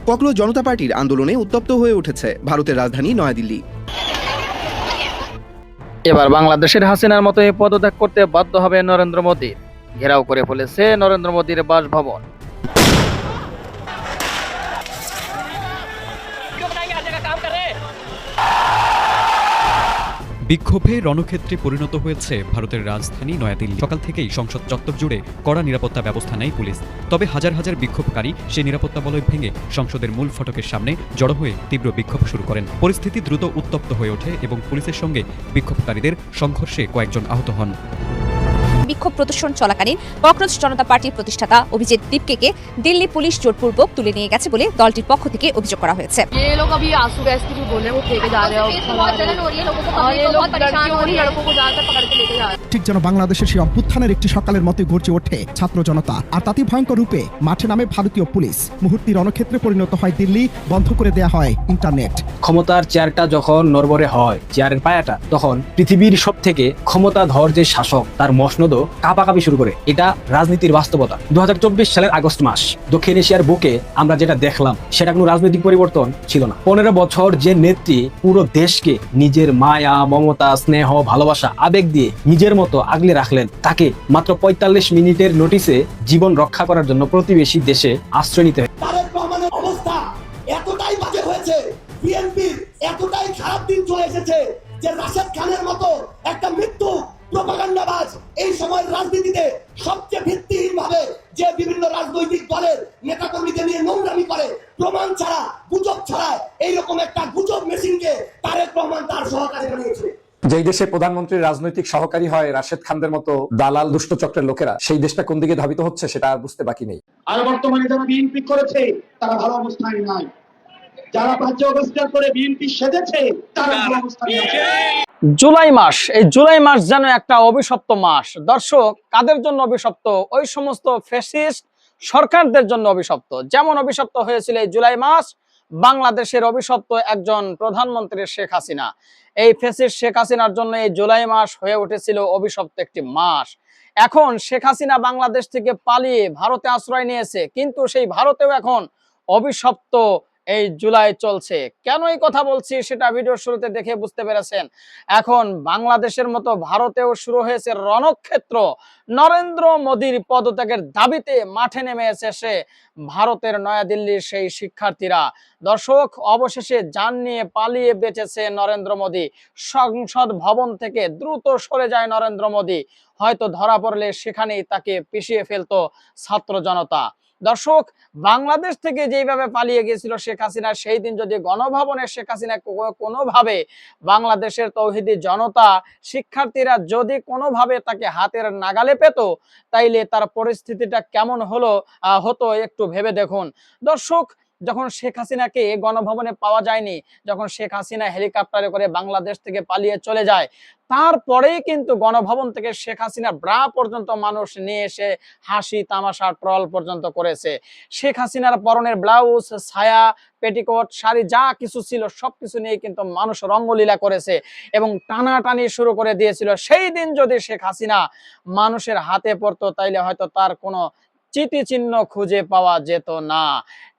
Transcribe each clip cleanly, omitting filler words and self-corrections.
Cockroach জনতা পার্টির আন্দোলনে উত্তপ্ত হয়ে উঠেছে ভারতের রাজধানী নয়াদিল্লি। এবার বাংলাদেশের হাসিনার মতোই পদত্যাগ করতে বাধ্য হবে নরেন্দ্র মোদী। ঘেরাও করে ফেলেছে নরেন্দ্র মোদীর বাসভবন। বিক্ষোভে রণক্ষেত্রে পরিণত হয়েছে ভারতের রাজধানী নয়াদিল্লি। সকাল থেকেই সংসদ চত্বর জুড়ে কড়া নিরাপত্তা ব্যবস্থা নেয় পুলিশ। তবে হাজার হাজার বিক্ষোভকারী সেই নিরাপত্তা বলয় ভেঙে সংসদের মূল ফটকের সামনে জড়ো হয়ে তীব্র বিক্ষোভ শুরু করেন। পরিস্থিতি দ্রুত উত্তপ্ত হয়ে ওঠে এবং পুলিশের সঙ্গে বিক্ষোভকারীদের সংঘর্ষে কয়েকজন আহত হন। বিক্ষোভ প্রদর্শন চলাকালীন ককরোচ জনতা পার্টির প্রতিষ্ঠাতা অভিজিৎ দীপকে দিল্লি পুলিশ জোরপূর্বক তুলে নিয়ে গেছে বলে দলটির পক্ষ থেকে অভিযোগ করা হয়েছে। ঠিক যেন বাংলাদেশের সেই অভ্যুত্থানের একটি সকালের মতো গর্জে ওঠে ছাত্র জনতা, আর তাতে ভয়ঙ্কর রূপে মাঠে নামে ভারতীয় পুলিশ। মুহূর্তে রণক্ষেত্রে পরিণত হয় দিল্লি, বন্ধ করে দেয়া হয় ইন্টারনেট। ক্ষমতার চেয়ারটা যখন নড়বড়ে হয়, চেয়ারের পায়াটা, তখন পৃথিবীর সব থেকে ক্ষমতাধর যে শাসক তার মসনদও কাঁপাকাঁপি শুরু করে। এটা রাজনীতির বাস্তবতা। 2024 সালের আগস্ট মাস দক্ষিণ এশিয়ার বুকে আমরা যেটা দেখলাম সেটা কোনো রাজনৈতিক পরিবর্তন ছিল না। 15 বছর যে নেত্রী পুরো দেশকে নিজের মায়া, মমতা, স্নেহ, ভালোবাসা, আবেগ দিয়ে নিজের মতো আগলে রাখলেন, তাকে মাত্র 45 মিনিটের নোটিসে জীবন রক্ষা করার জন্য প্রতিবেশী দেশে আশ্রয় নিতে হয়। তারেক রহমানের অবস্থা এতটাই বাজে হয়েছে, বিএনপির এতটাই খারাপ দিন চলে এসেছে যে রাশেদ খানের মতো একটা মৃত্যু প্রোপাগান্ডাবাজ এই সময়ের রাজনীতিতে সবচেয়ে ভিত্তিহীন ভাবে যে বিভিন্ন রাজনৈতিক দলের নেতাকর্মীদের নিয়ে নোংরামি করে, প্রমাণ ছাড়া, গুজব ছাড়া, এইরকম একটা গুজব মেশিনকে তারেক রহমান তার সহকারী বানিয়েছে। যেই দেশে প্রধানমন্ত্রীর রাজনৈতিক সহকারী হয় রাশেদ খানদের মতো দালাল দুষ্ট চক্রের লোকেরা, সেই দেশটা কোন দিকে ধাবিত হচ্ছে সেটা আর বুঝতে বাকি নেই। আর বর্তমানে যারা বিএনপি করেছে তারা ভালো অবস্থায় নাই, যারা রাজ্য অবস্থান করে বিএনপি সেজেছে তারা ভালো অবস্থায় আছে। জুলাই মাস, এই জুলাই মাস যেন একটা অভিশপ্ত মাস। দর্শক, কাদের জন্য অভিশপ্ত? ওই সমস্ত ফ্যাসিস্ট সরকারদের জন্য অভিশপ্ত। যেমন অভিশপ্ত হয়েছিল এই জুলাই মাস বাংলাদেশের অভিশপ্ত একজন প্রধানমন্ত্রী শেখ হাসিনা। এই ফ্যাসিস্ট শেখ হাসিনার জন্য এই জুলাই মাস হয়ে উঠেছিল অভিশপ্ত একটি মাস। এখন শেখ হাসিনা বাংলাদেশ থেকে পালিয়ে ভারতে আশ্রয় নিয়েছে, কিন্তু সেই ভারতেও এখন অভিশপ্ত এই জুলাই চলছে। কেন এই কথা বলছি সেটা ভিডিওর শুরুতে দেখে বুঝতে পেরেছেন। এখন বাংলাদেশের মতো ভারতেও শুরু হয়েছে রণক্ষেত্র। নরেন্দ্র মোদীর পদত্যাগের দাবিতে মাঠে নেমে এসেছে ভারতের নয়াদিল্লির সেই শিক্ষার্থীরা। দর্শক, অবশেষে যান নিয়ে পালিয়ে বেঁচেছে নরেন্দ্র মোদী। সংসদ ভবন থেকে দ্রুত সরে যায় নরেন্দ্র মোদী। হয়তো ধরা পড়লে সেখানেই তাকে পিষিয়ে ফেলতো ছাত্র জনতা। দর্শক, বাংলাদেশ থেকে যেইভাবে পালিয়ে গিয়েছিল শেখ হাসিনা, সেই দিন যদি গণভবনে শেখ হাসিনা কোনোভাবে বাংলাদেশের তৌহিদি জনতা, শিক্ষার্থীরা যদি কোনোভাবে তাকে হাতের নাগালে পেত, তাইলে তার পরিস্থিতিটা কেমন হতো একটু ভেবে দেখুন। দর্শক, যখন শেখ হাসিনাকে গণভবনে পাওয়া যায়নি, যখন শেখ হাসিনা হেলিকপ্টারে করে বাংলাদেশ থেকে পালিয়ে চলে যায়, তারপরেই কিন্তু গণভবন থেকে শেখ হাসিনা ব্রা পর্যন্ত মানুষ নিয়ে এসে হাসি তামাশা ট্রল পর্যন্ত করেছে। শেখ হাসিনার পরনের ব্লাউজ, ছায়া, পেটিকোট, শাড়ি যা কিছু ছিল সবকিছু নিয়ে কিন্তু মানুষ রঙ্গলীলা করেছে এবং টানাটানি শুরু করে দিয়েছিল। সেই দিন যদি শেখ হাসিনা মানুষের হাতে পড়তো, তাইলে হয়তো তার কোনো চিহ্ন খুঁজে পাওয়া যেত না।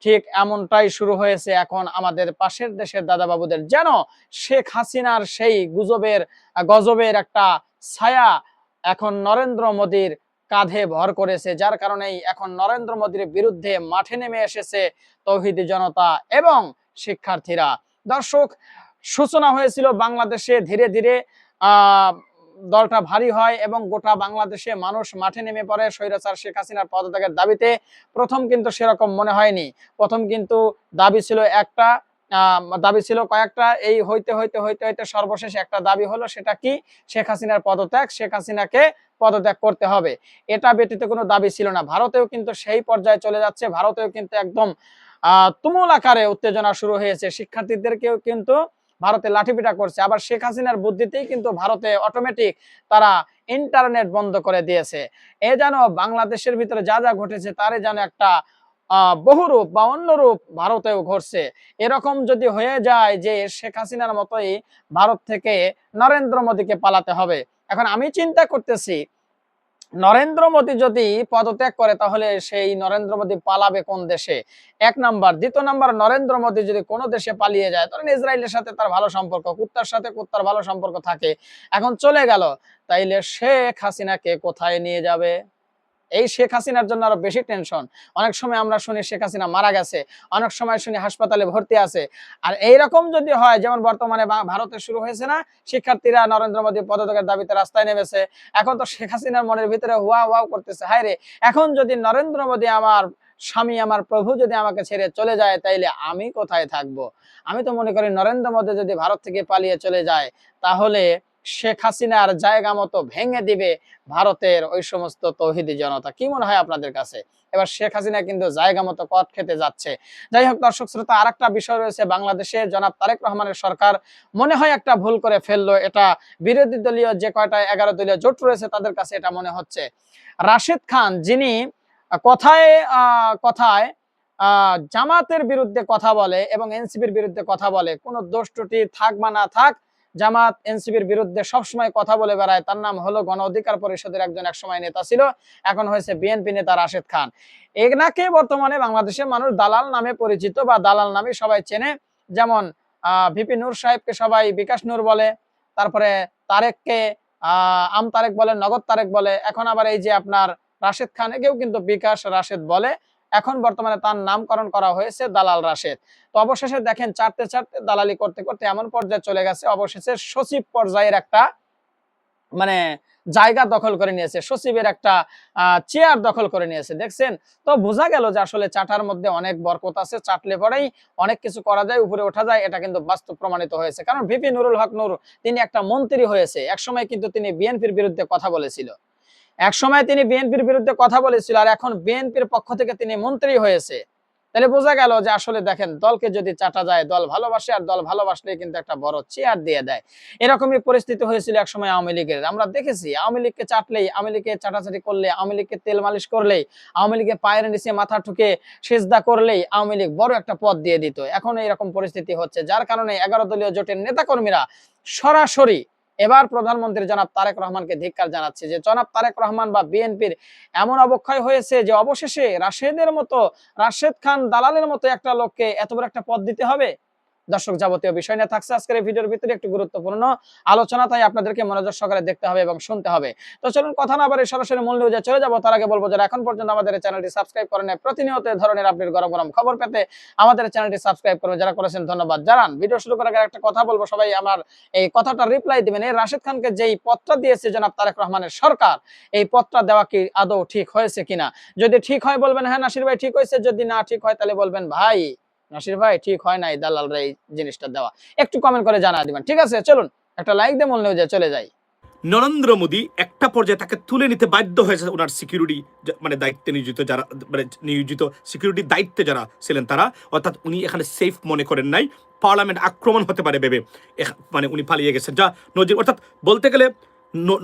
ঠিক এমনটাই শুরু হয়েছে এখন আমাদের পাশের দেশের দাদা বাবুদের। যেন শেখ হাসিনার সেই গজবের একটা ছায়া এখন নরেন্দ্র মোদীর কাঁধে ভর করেছে, যার কারণেই এখন নরেন্দ্র মোদীর বিরুদ্ধে মাঠে নেমে এসেছে তৌহিদি জনতা এবং শিক্ষার্থীরা। দর্শক, সূচনা হয়েছিল বাংলাদেশে, ধীরে ধীরে দলটা ভারী হয় এবং গোটা বাংলাদেশে মানুষ মাঠে নেমে পড়ে স্বৈরাচার শেখ হাসিনার পদত্যাগের দাবিতে। প্রথম কিন্তু সেরকম মনে হয়নি। প্রথম কিন্তু দাবি ছিল কয়েকটা। এই হইতে হইতে হইতে হইতে সর্বশেষ একটা দাবি হলো, সেটা কি? শেখ হাসিনার পদত্যাগ। শেখ হাসিনাকে পদত্যাগ করতে হবে। এটা ব্যতীত কোনো দাবি ছিল না। ভারতেও কিন্তু সেই পর্যায়ে চলে যাচ্ছে। ভারতেও কিন্তু একদম তুমুল আকারে উত্তেজনা শুরু হয়েছে। শিক্ষার্থীদেরকেও কিন্তু ভারতে লাঠিপিটা করছে। আবার শেখ হাসিনার বুদ্ধিতেই কিন্তু ভারতে অটোমেটিক তারা ইন্টারনেট বন্ধ করে দিয়েছে। এ যেন বাংলাদেশের ভিতরে যা যা ঘটেছে তারই যেন একটা বহুরূপ বা অন্যরূপ ভারতেও ঘটছে। এরকম যদি হয়ে যায় যে শেখ হাসিনার মতোই ভারত থেকে নরেন্দ্র মোদীকে পালাতে হবে। এখন আমি চিন্তা করতেছি, নরেন্দ্র মোদী যদি পদত্যাগ করে তাহলে সেই নরেন্দ্র মোদী পালাবে কোন দেশে, 1 নাম্বার। দ্বিতীয় নাম্বার, নরেন্দ্র মোদী যদি কোনো দেশে পালিয়ে যায়, ধরেন ইসরায়েলের সাথে তার ভালো সম্পর্ক, কুত্তার সাথে কুত্তার ভালো সম্পর্ক থাকে, এখন চলে গেল, তাইলে শেখ হাসিনাকে কোথায় নিয়ে যাবে? এই শেখ হাসিনার জন্য আরো বেশি টেনশন। অনেক সময় আমরা শুনি শেখ হাসিনা মারা গেছে, অনেক সময় শুনি হাসপাতালে ভর্তি আছে। আর এইরকম যদি হয়, যেমন বর্তমানে ভারতে শুরু হয়েছে না, শিক্ষার্থীরা নরেন্দ্র মোদী পদত্যাগের দাবিতে রাস্তায় নেমেছে, এখন তো শেখ হাসিনার মনের ভিতরে হুয়া হুয়া করতেছে, হায় রে, এখন যদি নরেন্দ্র মোদী আমার স্বামী, আমার প্রভু যদি আমাকে ছেড়ে চলে যায়, তাইলে আমি কোথায় থাকবো? আমি তো মনে করি নরেন্দ্র মোদী যদি ভারত থেকে পালিয়ে চলে যায়, তাহলে শেখ হাসিনার জায়গা মতো ভেঙে দিবে ভারতের ওই সমস্ত তৌহিদি জনতা। কি মনে হয় আপনাদের কাছে? এবার শেখ হাসিনা কিন্তু জায়গা মতো কট খেতে যাচ্ছে। যাই হোক দর্শক শ্রোতা, আরেকটা বিষয় রয়েছে, বাংলাদেশে জনাব তারেক রহমানের সরকার মনে হয় একটা ভুল করে ফেললো। এটা বিরোধী দলীয় যে কয়টা 11 দলীয় জোট রয়েছে তাদের কাছে এটা মনে হচ্ছে। রাশেদ খান, যিনি কথায় কথায় জামাতের বিরুদ্ধে কথা বলে এবং এনসিপির বিরুদ্ধে কথা বলে, কোনো দোষ ত্রুটি থাক বা না থাক, জামাত এনসিপির বিরুদ্ধে সবসময় কথা বলে বেড়ায়, তার নাম হলো গণ অধিকার পরিষদের একজন একসময় নেতা ছিল, এখন হয়েছে বিএনপি নেতা রাশেদ খান। এনাকে বর্তমানে বাংলাদেশের মানুষ দালাল নামে পরিচিত বা দালাল নামে সবাই চেনে। যেমন ভিপি নূর সাহেবকে সবাই বিকাশ নূর বলে, তারপরে তারেককে আম তারেক বলে, নগদ তারেক বলে, এখন আবার এই যে আপনার রাশেদ খান, একেও কিন্তু বিকাশ রাশেদ বলে। এখন বর্তমানে তার নামকরণ করা হয়েছে দালাল রাশেদ। তো অবশেষে দেখেন চারটে দালালি করতে করতে এমন পর্যায়ে চলে গেছে, অবশেষে সচিব পর্যায়ের একটা মানে জায়গা দখল করে নিয়েছে, সচিবের একটা চেয়ার দখল করে নিয়েছে, দেখছেন? তো বোঝা গেল যে আসলে চাটার মধ্যে অনেক বরকত আছে, চাটলে পরেই অনেক কিছু করা যায়, উপরে ওঠা যায়, এটা কিন্তু বাস্তব প্রমাণিত হয়েছে। কারণ ভিপি নুরুল হক নূর, তিনি একটা মন্ত্রী হয়েছে, একসময় কিন্তু তিনি বিএনপির বিরুদ্ধে কথা বলেছিল, আর এখন বিএনপির পক্ষ থেকে তিনি মন্ত্রী হয়েছে। তাহলে বোঝা গেল যে আসলে দেখেন, দলকে যদি চাটা যায়, দল ভালোবাসে, আর দল ভালোবাসলে কিন্তু একটা বড় চেয়ার দিয়ে দেয়। এরকমই পরিস্থিতি হয়েছিল একসময় আওয়ামী লীগের। আমরা দেখেছি আওয়ামী লীগকে চাটলেই, আওয়ামী লীগকে চাটাচাটি করলে, আওয়ামী লীগকে তেল মালিশ করলেই, আওয়ামী লীগের পায়ের নিচে মাথা ঠুকে সেজদা করলেই আওয়ামী লীগ বড় একটা পদ দিয়ে দিত। এখন এরকম পরিস্থিতি হচ্ছে, যার কারণে 11 দলীয় জোটের নেতাকর্মীরা সরাসরি এবার প্রধানমন্ত্রী জনাব তারেক রহমানকে ধিক্কার জানাচ্ছে, যে জনাব তারেক রহমান বা বিএনপির এমন অবক্ষয় হয়েছে যে অবশেষে রাশেদ খান দালালের মতো একটা লোককে এত বড় একটা পদ দিতে হবে। দর্শক, যাবতীয় বিষয় নিয়ে থাকছে আজকের এই ভিডিওর ভিতরে একটি গুরুত্বপূর্ণ আলোচনা, তাই আপনাদেরকে মনোযোগ সহকারে দেখতে হবে এবং শুনতে হবে। তো চলুন কথা না বাড়িয়ে সরাসরি মূল নিউজে চলে যাব। তার আগে বলবো, যারা এখন পর্যন্ত আমাদের এই চ্যানেলটি সাবস্ক্রাইব করেন নাই, প্রতিনিয়ত এই ধরনের আপডেট গরম গরম খবর পেতে আমাদের চ্যানেলটি সাবস্ক্রাইব করবেন। যারা করেছেন ধন্যবাদ জানান। ভিডিও শুরু করার আগে একটা কথা বলবো, সবাই আমার এই কথাটা রিপ্লাই দিবেন। এই রাশেদ খানকে যেই পদটা দিয়েছে জনাব তারেক রহমানের সরকার, এই পদটা দেওয়া কি আদৌ ঠিক হয়েছে কিনা? যদি ঠিক হয় বলবেন হ্যাঁ নাসির ভাই ঠিক হয়েছে, যদি না ঠিক হয় তাহলে বলবেন ভাই নাসির ভাই ঠিক হয় নাই দালালরা এই জিনিসটা দেওয়া। একটু কমেন্ট করে জানা দিবেন, ঠিক আছে? চলুন একটা লাইক দিয়ে মূল নিউজে চলে যাই। নরেন্দ্র মোদী একটা পর্যায়ে তাকে তুলে নিতে বাধ্য হয়েছে ওনার সিকিউরিটি মানে দায়িত্বে নিয়োজিত যারা, মানে নিয়োজিত সিকিউরিটি দায়িত্বে যারা ছিলেন তারা, অর্থাৎ উনি এখানে সেফ মনে করেন নাই, পার্লামেন্ট আক্রমণ হতে পারে ভেবে মানে উনি পালিয়ে গেছেন, যা নজির। অর্থাৎ বলতে গেলে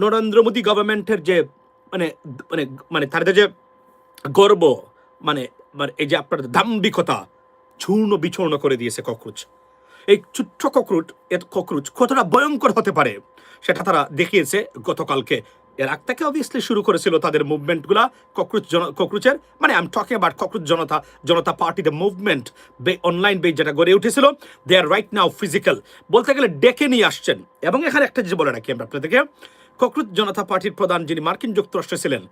নরেন্দ্র মোদী গভর্নমেন্টের যে মানে মানে মানে তাদের যে গর্ব, মানে এই যে আপনার দাম্ভিকতা চূর্ণ বিচূর্ণ করে দিয়েছে ককরোচ। এই ছোট্ট ককরোচ কতটা ভয়ঙ্কর হতে পারে সেটা তারা দেখিয়েছে গতকালকে। এর আগ থেকে অবভিয়াসলি শুরু করেছিল তাদের মুভমেন্টগুলা, ককরোচের মানে I am talking about cockroach Janata party, the movement online base যেটা গড়ে উঠেছিল, দে আর রাইট নাও ফিজিক্যাল, বলতে গেলে ডেকে নিয়ে আসছেন। এবং এখানে একটা জিনিস বলে রাখি আমরা আপনাদেরকে, ককরোচ জনতা পার্টির প্রধান যিনি মার্কিন যুক্তরাষ্ট্রে ছিলেন,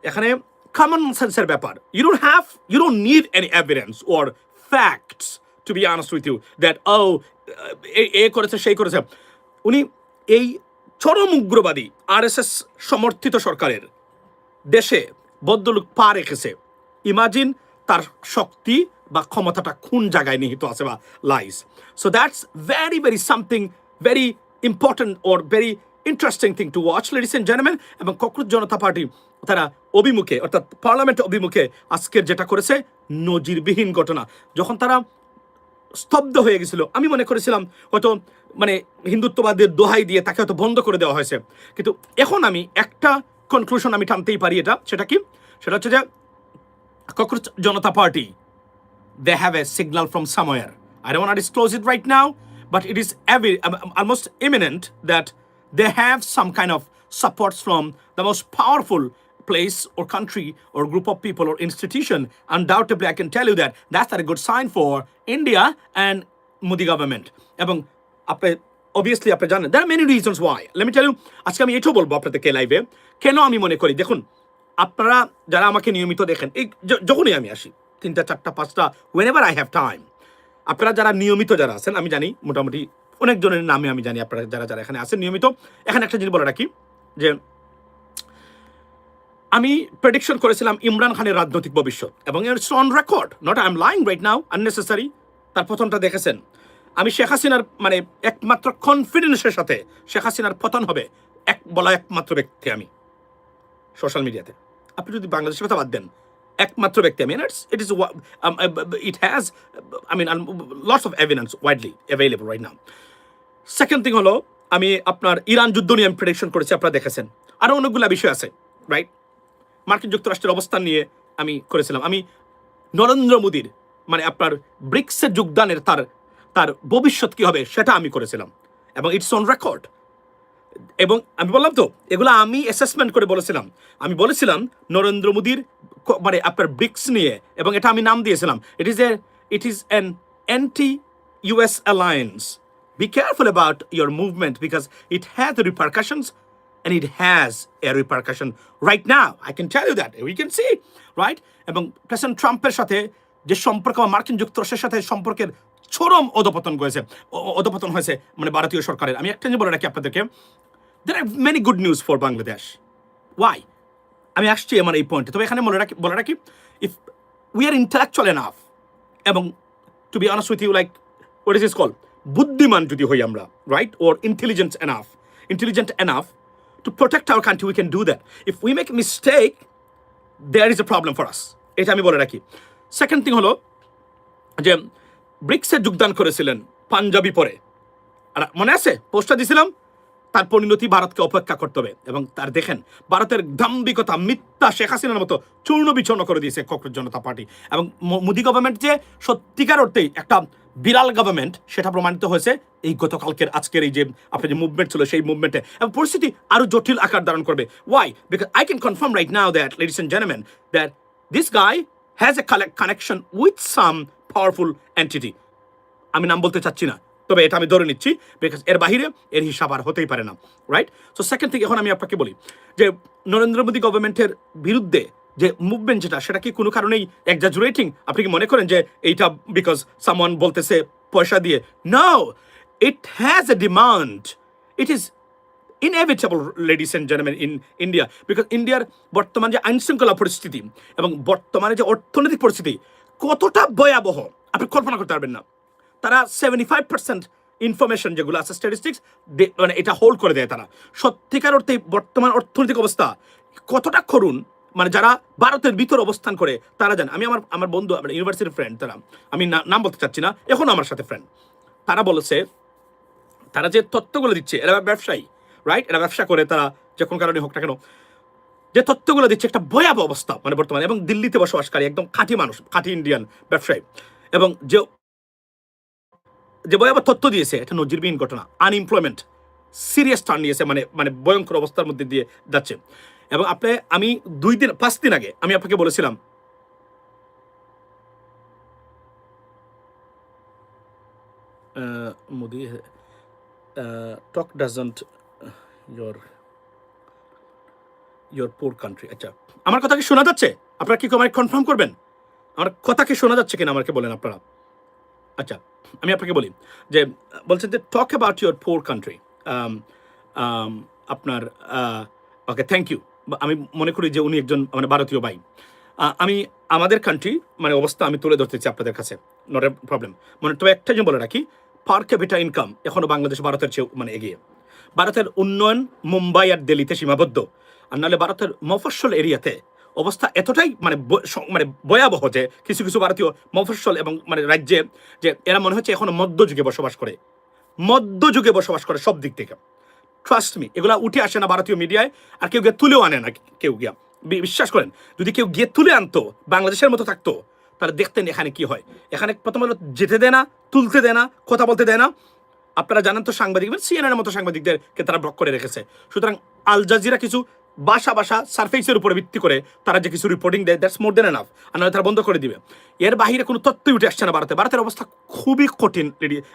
এখানে কমন সেন্সের ব্যাপার, you don't need any evidence or facts to be honest with you that এ করেছে সেই করেছে। উনি এই চরম উগ্রবাদী আরএসএস সমর্থিত সরকারের দেশে বদ্ধলোক পা রেখেছে। ইমাজিন তার শক্তি বা ক্ষমতাটা কোন জায়গায় নিহিত আছে বা lies. So that's very very something very important or very interesting thing to watch, ladies and gentleman. এবং ককরোচ জনতা পার্টি তারা অভিমুখে, অর্থাৎ পার্লামেন্ট অভিমুখে আজকের যেটা করেছে নজিরবিহীন ঘটনা। যখন তারা স্তব্ধ হয়ে গেছিল, আমি মনে করেছিলাম হয়তো মানে হিন্দুত্ববাদের দোহাই দিয়ে তাকে হয়তো বন্ধ করে দেওয়া হয়েছে, কিন্তু এখন আমি একটা কনক্লুশন আমি টানতেই পারি, সেটা কি? সেটা হচ্ছে যে cockroach Janata party, they have a signal from somewhere. I don't want to disclose it right now, but it is almost imminent that they have some kind of supports from the most powerful place or country or group of people or institution, undoubtedly I can tell you that that's not a good sign for India and Modi government. এবং আপনি obviously আপনি জানেন there are many reasons why. Let me tell you, আজকে আমি এটাও বলবো আপনাদেরকে লাইভে কেন আমি মনে করি। দেখুন, আপনারা যারা আমাকে নিয়মিত দেখেন, এই যখনই আমি আসি 3টা 4টা 5টা whenever I have time, আপনারা যারা নিয়মিত যারা আছেন, আমি জানি মোটামুটি অনেকজনের নামে আমি জানি, আপনারা যারা যারা এখানে আছেন নিয়মিত, এখানে একটা জিনিস বলে রাখি যে আমি প্রেডিকশন করেছিলাম ইমরান খানের রাজনৈতিক ভবিষ্যৎ, এবং it's on record, not I am lying right now unnecessary. তার পতনটা দেখেছেন, আমি শেখ হাসিনার মানে একমাত্র কনফিডেন্সের সাথে শেখ হাসিনার পতন হবে বলা একমাত্র ব্যক্তি আমি সোশ্যাল মিডিয়াতে। আপনি যদি বাংলাদেশের কথা বাদ দেন, একমাত্র ব্যক্তি আমি। It has, I mean, lots of evidence widely available right now. Second thing হলো, আমি আপনার ইরান যুদ্ধ নিয়ে আমি প্রেডিকশন করেছি, আপনারা দেখেছেন। আরও অনেকগুলো বিষয় আছে, রাইট? মার্কিন যুক্তরাষ্ট্রের অবস্থান নিয়ে আমি করেছিলাম। আমি নরেন্দ্র মোদীর মানে আপনার ব্রিক্সের যোগদানের তার ভবিষ্যৎ কী হবে সেটা আমি করেছিলাম, এবং ইটস অন রেকর্ড। এবং আমি বললাম তো, এগুলো আমি অ্যাসেসমেন্ট করে বলেছিলাম। আমি বলেছিলাম নরেন্দ্র মোদীর মানে আপনার ব্রিক্স নিয়ে, এবং এটা আমি নাম দিয়েছিলাম, it is an anti US alliance. Be careful about your movement because it has repercussions, and it has a repercussion right now. I can tell you that. We can see, right? এবং president ট্রাম্পের সাথে যে সম্পর্ক, মার্কিন যুক্তরাষ্ট্রের সাথে সম্পর্কের চরম অধপতন হয়েছে মানে ভারতীয় সরকারের। আমি একটা জিনিস বলে রাখি আপনাদেরকে, there are many good news for Bangladesh. Why? আমি আসছি আমার এই পয়েন্টে। তবে এখানে বলে রাখি, if we are intellectual enough, এবং to be honest with you, like what is this called, বুদ্ধিমান যদি হই আমরা, right, or intelligent enough to protect our country, we can do that. If we make a mistake, there is a problem for us. এটা আমি বলে রাখি। Second thing হলো যে ব্রিক্সে যোগদান করেছিলেন পাঞ্জাবি পরে, আর মনে আছে পোস্টটা দিয়েছিলাম, তার পরিণতি ভারতকে অপেক্ষা করতে হবে। এবং তার দেখেন ভারতের দাম্ভিকতা, মিথ্যা শেখ হাসিনার মতো চূর্ণ বিচূর্ণ করে দিয়েছে ককরোচ জনতা পার্টি। এবং মোদি গভর্নমেন্ট যে সত্যিকার অর্থেই একটা বিরাল গভর্নমেন্ট, সেটা প্রমাণিত হয়েছে এই আজকের এই যে আপনার যে মুভমেন্ট ছিল সেই মুভমেন্টে। এবং পরিস্থিতি আরো জটিল আকার ধারণ করবে। Why? Because I can confirm right now that, ladies and gentleman, that this guy has a connection with some powerful entity. আমি নাম বলতে চাচ্ছি না, তবে এটা আমি ধরে নিচ্ছি, বিকজ এর বাহিরে এর হিসাব আর হতেই পারে না, রাইট? সো সেকেন্ড থেকে এখন আমি আপনাকে বলি যে নরেন্দ্র মোদী গভর্নমেন্টের বিরুদ্ধে যে মুভমেন্ট সেটা কি কোনো কারণেই এক্সাজারেটিং? আপনি কি মনে করেন যে এইটা বিকজ সামওয়ান বলতেছে পয়সা দিয়ে? No, it has a demand. It is inevitable, ladies and gentlemen, in India, because ইন্ডিয়ার বর্তমান যে আইনশৃঙ্খলা পরিস্থিতি এবং বর্তমানে যে অর্থনৈতিক পরিস্থিতি কতটা ভয়াবহ আপনি কল্পনা করতে পারবেন না। তারা 75% ইনফরমেশন যেগুলো আছে স্ট্যাটিস্টিক্স, মানে এটা হোল্ড করে দেয় তারা। সত্যিকার অর্থে বর্তমান অর্থনৈতিক অবস্থা কতটা করুণ, মানে যারা ভারতের ভিতর অবস্থান করে তারা জানে। আমি আমার বন্ধু, আমার ইউনিভার্সিটির ফ্রেন্ড, তারা, আমি নাম বলতে চাচ্ছি না, এখনও আমার সাথে ফ্রেন্ড, তারা বলেছে তারা যে তথ্যগুলো দিচ্ছে, এরা ব্যবসায়ী, রাইট? এরা ব্যবসা করে, তারা যে কোনো কারণে হোক না কেন, যে তথ্যগুলো দিচ্ছে একটা ভয়াবহ অবস্থা মানে বর্তমানে। এবং দিল্লিতে বসবাসকারী একদম খাঁটি মানুষ, খাঁটি ইন্ডিয়ান ব্যবসায়ী, এবং যে ভয়াবহ তথ্য দিয়েছে, এটা নজিরবিহীন ঘটনা। আনএমপ্লয়মেন্ট সিরিয়াস টার্ন নিয়েছে, মানে ভয়ঙ্কর অবস্থার মধ্যে দিয়ে যাচ্ছে। এবং আমি 5 দিন আগে আমি আপনাকে বলেছিলাম মোদি টক ডাজন্ট your poor country. আচ্ছা, আমার কথা কি শোনা যাচ্ছে? আপনারা কি আমাকে কনফার্ম করবেন আমার কথা কি শোনা যাচ্ছে কিনা, আমাকে বলেন আপনারা। আচ্ছা, আমি আপনাকে বলি যে বলছেন যে talk about your poor country. আপনার ওকে, থ্যাংক ইউ। আমি মনে করি যে উনি একজন মানে ভারতীয় ভাই। আমি আমাদের কান্ট্রি মানে অবস্থা আমি তুলে ধরতেছি আপনাদের কাছে, নট এ প্রবলেম। তবে একটা জিনিস বলে রাখি, পার ক্যাপিটা ইনকাম এখনো বাংলাদেশ ভারতের চেয়ে মানে এগিয়ে। ভারতের উন্নয়ন মুম্বাই আর দিল্লিতে সীমাবদ্ধ, আর নাহলে ভারতের মফস্বল এরিয়াতে অবস্থা এতটাই মানে ভয়াবহ যে কিছু কিছু ভারতীয় মফস্বল এবং মানে রাজ্যে যে এরা মনে হচ্ছে এখনো মধ্যযুগে বসবাস করে সব দিক থেকে। ট্রাস্ট মি, এগুলা উঠে আসে না ভারতীয় মিডিয়ায়, আর কেউ গিয়ে তুলেও আনে না। কেউ গিয়া বিশ্বাস করেন, যদি কেউ গিয়ে তুলে আনতো বাংলাদেশের মতো থাকতো, তাহলে দেখতেন এখানে কি হয়। এখানে প্রথম হলো যেতে দেয় না, তুলতে দেয় না, কথা বলতে দেয় না। আপনারা জানেন তো সাংবাদিক, সিএনএনের মতো সাংবাদিকদেরকে তারা ব্লক করে রেখেছে। সুতরাং আল জাজিরা কিছু বাসা বাসা সারফেসের উপরে ভিত্তি করে তারা যে কিছু রিপোর্টিং দেয়, দ্যাটস মোর দেন এনাফ, আর নাহলে তারা বন্ধ করে দিবে। এর বাহিরে কোনো তথ্যই উঠে আসছে না ভারতে। ভারতের অবস্থা খুবই কঠিন,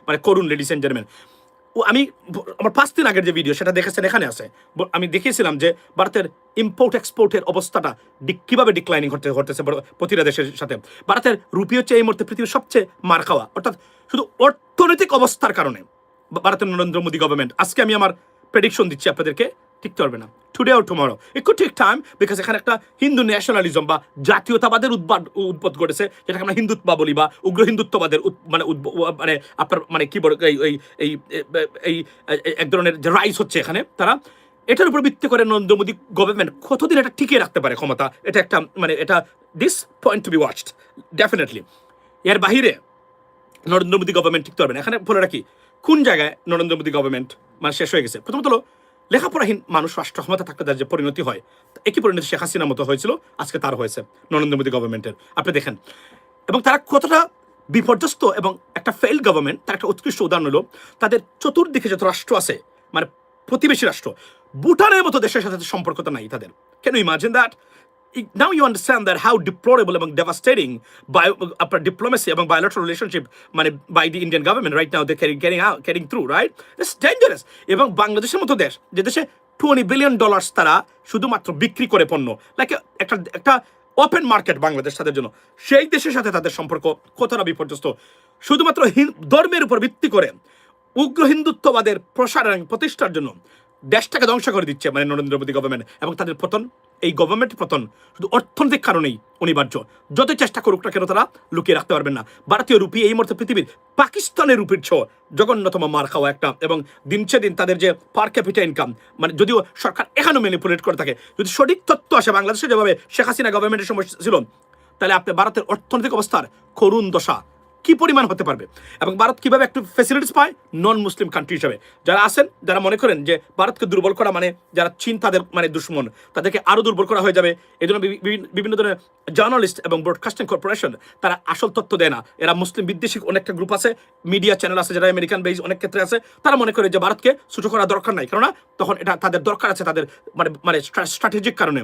মানে করুন লেডিস এন্ড জেন্টলম্যান। আমি আমার 5 দিন আগের যে ভিডিও সেটা দেখেছেন, এখানে আছে। আমি দেখিয়েছিলাম যে ভারতের ইম্পোর্ট এক্সপোর্টের অবস্থাটা কিভাবে ডিক্লাইনিং হতেছে প্রতিটা দেশের সাথে। ভারতের রুপি হচ্ছে এই মুহূর্তে পৃথিবীর সবচেয়ে মার খাওয়া, অর্থাৎ শুধু অর্থনৈতিক অবস্থার কারণে ভারতের নরেন্দ্র মোদী গভর্নমেন্ট, আজকে আমি আমার প্রেডিকশন দিচ্ছি আপনাদেরকে, টিকতে পারবে না today or tomorrow, it could take time, because এখানে একটা হিন্দু ন্যাশনালিজম বা জাতীয়তাবাদের উদ্ভব ঘটেছে, যেটাকে আমরা হিন্দুত্ব বলি বা উগ্র হিন্দুত্ববাদের মানে আপনার মানে কি বলে এই এক ধরনের যে রাইজ হচ্ছে এখানে, তারা এটার উপর ভিত্তি করে নরেন্দ্র মোদী গভর্নমেন্ট কতদিন এটা টিকিয়ে রাখতে পারে ক্ষমতা, এটা একটা মানে এটা this point to be watched definitely. এর বাহিরে নরেন্দ্র মোদী গভর্নমেন্ট টিকতে পারবে না। এখানে বলে রাখি কোন জায়গায় নরেন্দ্র মোদী গভর্নমেন্ট মানে শেষ হয়ে গেছে। প্রথমত হলো লেখাপড়াহীন মানুষ রাষ্ট্র ক্ষমতা থাকতে তার যে পরিণতি হয়, একই পরিণতি শেখ হাসিনার মতো হয়েছিল, আজকে তার হয়েছে নরেন্দ্র মোদী গভর্নমেন্টের, আপনি দেখেন। এবং তারা কতটা বিপর্যস্ত এবং একটা ফেইল গভর্নমেন্ট, তার একটা উৎকৃষ্ট উদাহরণ হলো তাদের চতুর্দিকে যত রাষ্ট্র আছে, মানে প্রতিবেশী রাষ্ট্র, ভুটানের মতো দেশের সাথে সম্পর্কটা নাই তাদের। Can you imagine that? Now you understand that how deplorable এবং devastating by diplomacy এবং bilateral relationship মানে by the Indian government right now they're carrying through, right? It's dangerous. এবং বাংলাদেশের মতো দেশ, যে দেশে $20 billion তারা শুধুমাত্র বিক্রি করে পণ্য, লাইক একটা ওপেন মার্কেট বাংলাদেশ তাদের জন্য, সেই দেশের সাথে তাদের সম্পর্ক কতটা বিপর্যস্ত, শুধুমাত্র ধর্মের উপর ভিত্তি করে উগ্র হিন্দুত্ববাদের প্রসার এবং প্রতিষ্ঠার জন্য দেশটাকে ধ্বংস করে দিচ্ছে মানে নরেন্দ্র মোদী গভর্নমেন্ট। এবং তাদের পতন, এই গভর্নমেন্টের পতন শুধু অর্থনৈতিক কারণেই অনিবার্য। যতই চেষ্টা করুক না কেন তারা লুকিয়ে রাখতে পারবেন না। ভারতীয় রুপি এই মুহূর্তে পৃথিবীর পাকিস্তানের রুপির ছ জঘন্যতম মার খাওয়া একটা, এবং দিনছে দিন তাদের যে পার ক্যাপিটা ইনকাম, মানে যদিও সরকার এখানেও ম্যানিপুলেট করে থাকে, যদি সঠিক তথ্য আসে বাংলাদেশে যেভাবে শেখ হাসিনা গভর্নমেন্টের সময় ছিল, তাহলে আপনি ভারতের অর্থনৈতিক অবস্থার করুণ দশা কি পরিমাণ হতে পারবে। এবং ভারত কিভাবে একটু ফ্যাসিলিটিস পায় নন মুসলিম কান্ট্রি হিসাবে। যারা আছেন, যারা মনে করেন যে ভারতকে দুর্বল করা মানে যারা চীন তাদের মানে দুশ্মন, তাদেরকে আরও দুর্বল করা হয়ে যাবে, এই জন্য বিভিন্ন ধরনের জার্নালিস্ট এবং ব্রডকাস্টিং কর্পোরেশন তারা আসল তথ্য দেয় না। এরা মুসলিম বিদ্বেষী অনেকটা গ্রুপ আছে, মিডিয়া চ্যানেল আছে যারা আমেরিকান বেস অনেক ক্ষেত্রে আছে, তারা মনে করে যে ভারতকে ছোট করা দরকার নাই, কেননা তখন এটা তাদের দরকার আছে তাদের মানে স্ট্র্যাটেজিক কারণে।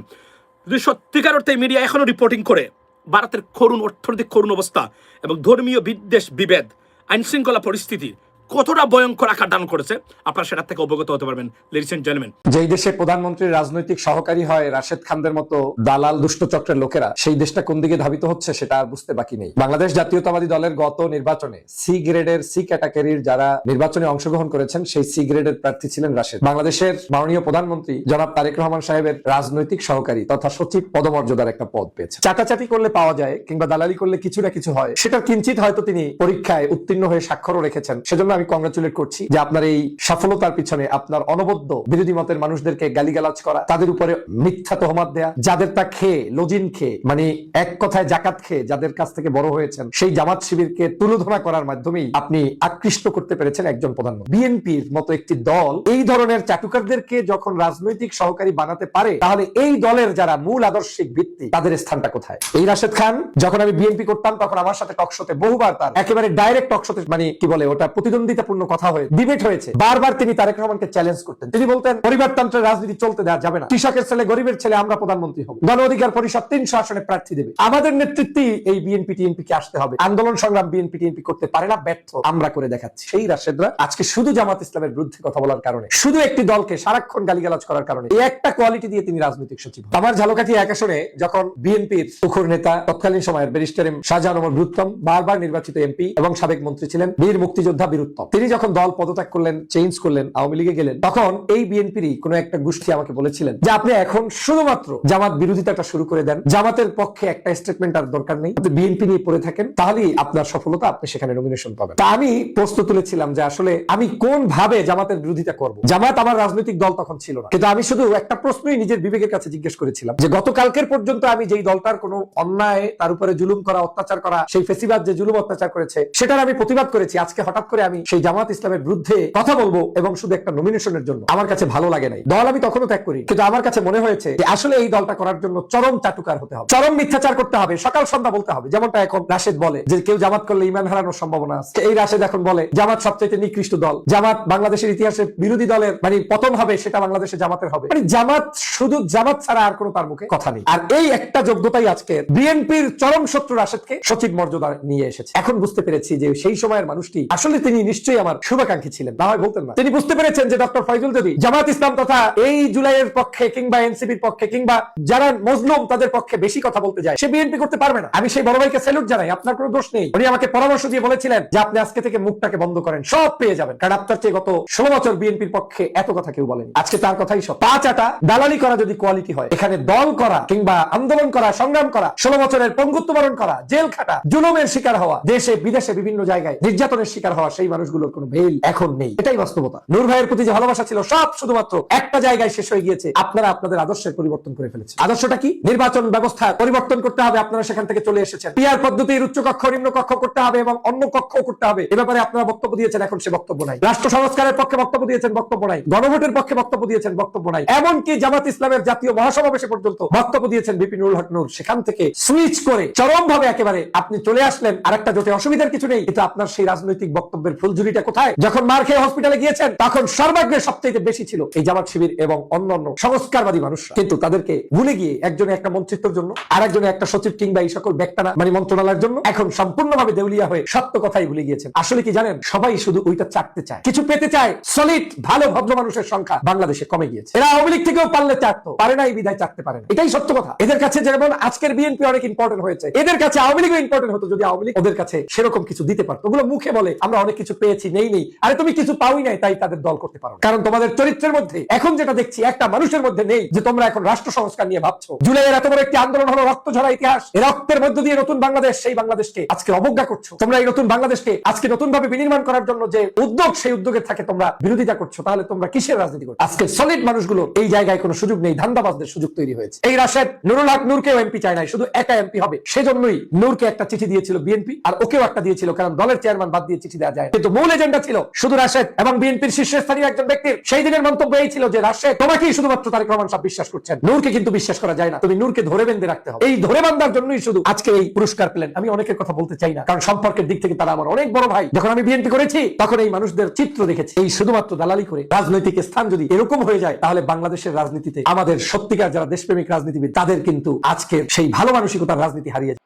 যদি সত্যিকার অর্থে মিডিয়া এখনও রিপোর্টিং করে ভারতের করুণ অর্থনৈতিক করুণ অবস্থা এবং ধর্মীয় বিদ্বেষ, বিভেদ, আইনশৃঙ্খলা পরিস্থিতি কতটা ভয়ঙ্কর আকার ধারণ করেছে, আপনারা সেটার থেকে অবগত হতে পারবেন লেডিস এন্ড জেন্টলম্যান। যেই দেশে প্রধানমন্ত্রীর রাজনৈতিক সহকারী হয় রাশেদ খানদের মতো দালাল দুষ্ট চক্রের লোকেরা, সেই দেশটা কোন দিকে ধাবিত হচ্ছে সেটা আর বুঝতে বাকি নেই। বাংলাদেশ জাতীয়তাবাদী দলের গত নির্বাচনে সি গ্রেডের সি ক্যাটাগরির যারা নির্বাচনে অংশগ্রহণ করেছেন, সেই সি গ্রেডের প্রার্থী ছিলেন রাশেদ। বাংলাদেশের মাননীয় প্রধানমন্ত্রী জনাব তারেক রহমান সাহেবের রাজনৈতিক সহকারী তথা সচিব পদমর্যাদার একটা পদ পেয়েছে। চাটাচাটি করলে পাওয়া যায় কিংবা দালালি করলে কিছু না কিছু হয়, সেটার কিঞ্চিত হয়তো তিনি পরীক্ষায় উত্তীর্ণ হয়ে স্বাক্ষরও রেখেছেন। সেজন্য আমি কংগ্রাচুলেট করছি যে আপনার এই সফলতার পিছনে আপনার অনবদ্য বিরোধী মতের মানুষদেরকে গালিগালাজ করা, তাদের উপরে মিথ্যা তহমত দেয়া, যাদের তা খেয়ে লজিন খেয়ে মানে এক কথায় জাকাত খেয়ে যাদের কাছ থেকে বড় হয়েছেন, সেই জামাত শিবিরকে তুলোধনা করার মাধ্যমেই আপনি আকৃষ্ট করতে পেরেছেন একজন প্রধানমন্ত্রী। বিএনপির মতো একটি দল এই ধরনের চাটুকারদেরকে যখন রাজনৈতিক সহকারী বানাতে পারে, তাহলে এই দলের যারা মূল আদর্শিক ভিত্তি তাদের স্থানটা কোথায়? এই রাশেদ খান যখন আমি বিএনপি করতাম তখন আমার সাথে টকশোতে বহুবার তার একেবারে ডাইরেক্ট টকশোতে মানে কি বলে ওটা প্রতিদ্বন্দ্বিতাপূর্ণ কথা হয়ে ডিবেট হয়েছে। বারবার তিনি তারেক রহমানকে চ্যালেঞ্জ করতেন। তিনি বলতেন পরিবারতন্ত্রের রাজনীতি চলতে দেওয়া যাবে না, কৃষকের ছেলে গরিবের ছেলে আমরা প্রধানমন্ত্রী হব, গণ অধিকার পরিষদ 300 আসনে প্রার্থী দেবে, আমাদের নেতৃত্বেই এই বিএনপি টিএনপি কে আসতে হবে, আন্দোলন সংগ্রাম বিএনপি টিএনপি করতে পারে না, ব্যর্থ, আমরা করে দেখাচ্ছি। সেই রাশেদরা আজকে শুধু জামাত ইসলামের বিরুদ্ধে কথা বলার কারণে, শুধু একটি দলকে সারাক্ষণ গালিগালাজ করার কারণে, এই একটা কোয়ালিটি দিয়ে তিনি রাজনৈতিক সচিব। আমার ঝালকাঠি এক আসনে যখন বিএনপির তুখুর নেতা তৎকালীন সময়ের ব্যারিস্টার শাহজাহান ওমর বীরুত্তম, বারবার নির্বাচিত এমপি এবং সাবেক মন্ত্রী ছিলেন, বীর মুক্তিযোদ্ধা বীরুত্তম, তিনি যখন দল পদত্যাগ করলেন, চেঞ্জ করলেন, আওয়ামী লীগে গেলেন, তখন এই বিএনপিরই কোন একটা গোষ্ঠী আমাকে বলেছিলেন যে আপনি এখন শুধুমাত্র জামাত বিরোধিতাটা শুরু করে দেন, জামাতের পক্ষে একটা স্টেটমেন্ট আর দরকার নেই, আপনি বিএনপি নিয়ে পড়ে থাকেন, তাহলেই আপনার সফলতা, আপনি সেখানে নমিনেশন পাবেন। তা আমি প্রশ্ন তুলেছিলাম যে আসলে আমি কোন ভাবে জামাতের বিরোধিতা করব। জামাত আমার রাজনৈতিক দল তখন ছিল না, কিন্তু আমি শুধু একটা প্রশ্নই নিজের বিবেকের কাছে জিজ্ঞেস করেছিলাম যে গতকালকের পর্যন্ত আমি যেই দলটার কোনো অন্যায়, তার উপরে জুলুম করা, অত্যাচার করা, সেই ফেসিবাদ যে জুলুম অত্যাচার করেছে সেটার আমি প্রতিবাদ করেছি, আজকে হঠাৎ করে আমি সেই জামাত ইসলামের বিরুদ্ধে কথা বলবো এবং শুধু একটা নমিনেশনের জন্য আমার কাছে ভালো লাগে নাই। দল আমি তখনও ত্যাগ করি, কিন্তু আমার কাছে মনে হয়েছে যে আসলে এই দলটা করার জন্য চরম চাটুকার হতে হবে, চরম মিথ্যাচার করতে হবে, সকাল সন্ধ্যা বলতে হবে। যেমনটা এখন রাশেদ বলে যে কেউ জামাত করলে ইমান হারানোর সম্ভাবনা আছে, এই রাশেদ এখন বলে জামাত সবচেয়ে নিকৃষ্ট দল, জামাত বাংলাদেশের ইতিহাসে বিরোধী দলের মানে পতন হবে, সেটা বাংলাদেশে জামাতের হবে। মানে জামাত শুধু জামাত ছাড়া আর কোনো তার মুখে কথা নেই। আর এই একটা যোগ্যতাই আজকে বিএনপির চরম শত্রু রাশেদকে সচিব মর্যাদা নিয়ে এসেছে। এখন বুঝতে পেরেছি যে সেই সময়ের মানুষটি আসলে তিনি নিশ্চয়ই আমার শুভাকাঙ্ক্ষী ছিলেন, না হয় বলতেন না। তিনি বুঝতে পেরেছেন যে ডক্টর ফয়জুল যদি জামাত ইসলাম তথা এই জুলাইয়ের পক্ষে কিংবা এনসিপির পক্ষে কিংবা যারা মজলুম তাদের পক্ষে বেশি কথা বলতে যায়, সে বিএনপি করতে পারবে না। আমি সেই বড় ভাইকে স্যালুট জানাই, আপনার কোনো দোষ নেই। উনি আমাকে পরামর্শ দিয়ে বলেছিলেন যে আপনি আজকে থেকে মুখটাকে বন্ধ করেন, সব পেয়ে যাবেন, কারণ আপনার চেয়ে গত 16 বছর বিএনপির পক্ষে এত কথা কেউ বলেনি। আজকে তার কথাই সব। পা চাটা দালালি করা যদি কোয়ালিটি হয়, এখানে দল করা কিংবা আন্দোলন করা, সংগ্রাম করা, 16 বছরের পঙ্গুত্ব বরণ করা, জেল খাটা, জুলুমের শিকার হওয়া, দেশে বিদেশে বিভিন্ন জায়গায় নির্যাতনের শিকার হওয়া, সেই মানুষগুলোর কোনো ভেল এখন নেই। এটাই বাস্তবতা। নূর ভাইয়ের প্রতি যে ভালোবাসা ছিল সব শুধুমাত্র একটা জায়গায় শেষ হয়ে গিয়েছে। আপনারা আপনাদের আদর্শের পরিবর্তন করে ফেলেছেন। আদর্শটা কি? নির্বাচন ব্যবস্থা পরিবর্তন করতে হবে। আপনারা সেখান থেকে চলে এসেছেন। পিআর পদ্ধতির উচ্চ কক্ষ নিম্ন কক্ষ করতে হবে এবং অন্য কক্ষ করতে হবে। এ ব্যাপারে আপনারা বক্তব্য দিয়েছেন, এখন সে বক্তব্য নাই। রাষ্ট্র সংস্কারের পক্ষে বক্তব্য দিয়েছেন, বক্তব্য নাই। গণভোটের পক্ষে বক্তব্য দিয়েছেন, বক্তব্য নাই। এমনকি জামাত ইসলামের জাতীয় মহাসমাবেশে পর্যন্ত বক্তব্য দিয়েছেন বিপিন উল হক নূর। সেখান থেকে সুইচ করে চরম ভাবে একেবারে আপনি চলে আসলেন আরেকটা জোটে। অসুবিধার কিছু নেই, কিন্তু আপনার সেই রাজনৈতিক বক্তব্যের ফুলঝুরিটা কোথায়? যখন মার খেয়ে হসপিটালে গিয়েছেন তখন সর্বাগ্রে সবচেয়ে বেশি ছিল এই জামাত শিবির এবং অন্যান্য সংস্কারবাদী মানুষরা, কিন্তু তাদেরকে ভুলে গিয়ে একজনে একটা মন্ত্রিত্বের জন্য আর একজনে একটা সচিব কিংবা এই সকল ব্যাকটানা মানে মন্ত্রণালয়ের জন্য এখন সম্পূর্ণভাবে দেউলিয়া হয়ে সত্য কথাই ভুলে গিয়েছেন। আসলে কি জানেন, সবাই শুধু ওইটা চাটতে চায়, কিছু পেতে চায়। সলিড ভালো ভদ্র মানুষের সংখ্যা বাংলাদেশে কমে গিয়েছে। এরা আওয়ামী লীগ থেকেও পারলে চাটতো, পারে না এই বিধায় চাটতে পারে না। এটাই সত্য কথা। এদের কাছে যেমন আজকের বিএনপি অনেক ইম্পর্টেন্ট হয়েছে, এদের কাছে আওয়ামী লীগও ইম্পর্টেন্ট হতো যদি আওয়ামী লীগ ওদের কাছে সেরকম কিছু দিতে পারতো। ওগুলো মুখে বলে আমরা অনেক কিছু পেয়েছি, নেই। আরে তুমি কিছু পাওই নাই, তাই তাদের দল করতে পারো, কারণ তোমাদের চরিত্রের মধ্যে এখন যেটা দেখছি একটা মানুষের মধ্যে নেই, যে তোমরা এখন রাষ্ট্র সংস্কার নিয়ে ভাবছো। জুলাইয়ের এত বড় একটি আন্দোলন হলো, রক্ত ঝরা ইতিহাস, এই রক্তের মধ্য দিয়ে নতুন বাংলাদেশ, সেই বাংলাদেশকে আজকে অবজ্ঞা করছো তোমরা। এই নতুন বাংলাদেশকে আজকে নতুন ভাবে বিনির্মাণ করার জন্য যে উদ্যোগ, সেই উদ্যোগের থাকে তোমরা বিরোধিতা করছো। তাহলে তোমরা কিসের রাজনীতি করছো? আজকে সলিড মানুষগুলো এই জায়গায় কোনো সুযোগ নেই, ধান্দাবাজদের সুযোগ তৈরি হয়েছে। এই রাশেদ নুরুল হক নূরকেও এমপি চায় নাই, শুধু একা এমপি হবে। সেজন্যই নূরকে একটা চিঠি দিয়েছিল বিএনপি, আর ওকেও একটা দিয়েছিল, কারণ দলের চেয়ারম্যান বাদ দিয়ে চিঠি দেওয়া যায়। কিন্তু মূল এজেন্ডা ছিল শুধু রাশেদ এবং বিএনপির শীর্ষস্থানীয় একজন ব্যক্তির। সেই দিনের মন্তব্য এই ছিল যে রাশেদ তোমাকেই শুধুমাত্র তারেক রহমান সাহেব বিশ্বাস করছেন, নূরকে কিন্তু বিশ্বাস করা যায় না, তুমি নূরকে ধরে বেঁধে রাখতে হবে। এই ধরে বাঁধার জন্যই শুধু আজকে এই পুরস্কার পেলেন। আমি অনেকের কথা বলতে চাই না, কারণ সম্পর্কের দিক থেকে তারা আমার অনেক বড় ভাই। যখন আমি বিএনপি করেছি তখন এই মানুষদের চিত্র দেখেছি। এই শুধুমাত্র দালালি করে রাজনৈতিক স্থান যদি এরকম হয়ে যায়, তাহলে বাংলাদেশের রাজনীতিতে আমাদের সত্যিকার যারা দেশপ্রেমিক রাজনীতিবিদ, তাদের কিন্তু আজকে সেই ভালো মানসিকতার রাজনীতি হারিয়ে যায়।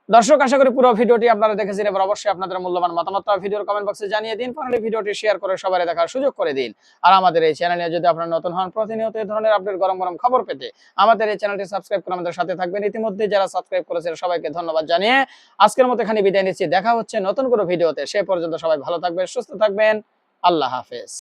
দর্শক, আশা করি পুরো ভিডিওটি আপনারা দেখেছেন। এবার অবশ্যই আপনাদের মূল্যবান মতামত ভিডিওর কমেন্ট বক্সে জানিয়ে দিন। ফাইনালি ভিডিওটি শেয়ার করে সবাই দেখার সুযোগ করে দিন। আর আমাদের এই চ্যানেলে যদি আপনারা নতুন হন, প্রতিনিয়ত এই ধরনের আপডেট গরম খবর পেতে আমাদের এই চ্যানেলটি সাবস্ক্রাইব করে আমাদের সাথে থাকবেন। ইতিমধ্যে যারা সাবস্ক্রাইব করেছেন সবাইকে ধন্যবাদ জানিয়ে আজকের মতো এখানে বিদায় নিচ্ছি। দেখা হচ্ছে নতুন কোনো ভিডিওতে। সে পর্যন্ত সবাই ভালো থাকবেন, সুস্থ থাকবেন। আল্লাহ হাফেজ।